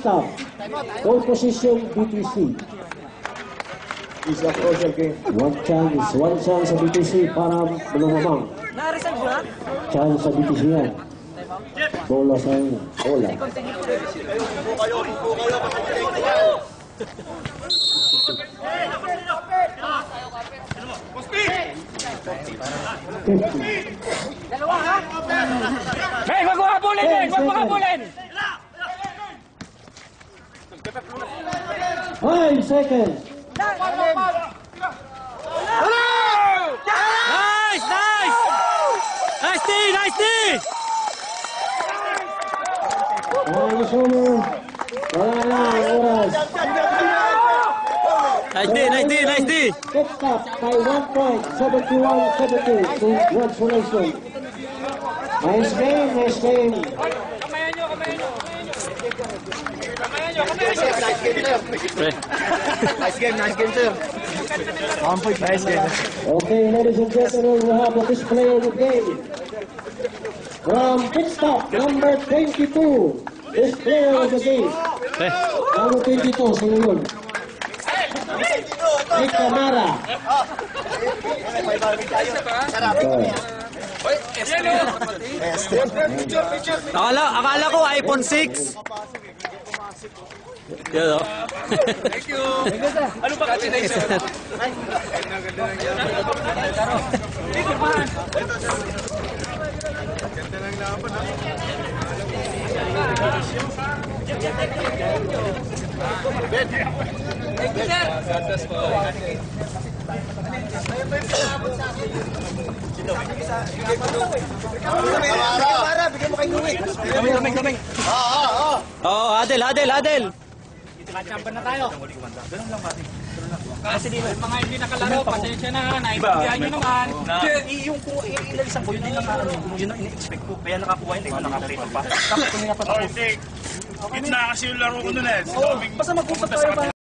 stop. Goal position, BTC. Is a crucial game. One chance sa BTC para lumamang. Na-reserve ba? Chance sa BTC yan. Bola sa inyo. Bola. Dalawa ha? Hey, wag mo habulin eh! Wag mo habulin! 5 seconds. Nice! Nice! Nice D! Nice D! Time is over. Wala na ang oras. Nice D! Nice D! Nice D! Pit stop by 1 point. 71-70. Congratulations. Nice game. Nice game. Kamayan nyo! Kamayan nyo! Nice game, sir. Nice game. Okay, ladies and gentlemen, we have the display of the game. From pit stop number 22. Display of the game. Number 22, sino yun? Nick Camara. Akala ko iPhone 6. Yan o. Thank you. Ano ba kasi na sir? Bigyan mo kay Nuwi. Gamay. Oo, Hadel. Champion na tayo. Ganun lang ba? Kasi di ba, mga hindi nakalaro, pasensya na, naibigyan nyo naman. Yung kung ilalisan ko, yun din yun ang ini-expect ko. Kaya nakakuha yun, nakaprito pa. Tapos kung nga pa tapos. Gitna kasi yung laro ko nun eh. Basta mag-usap tayo ba?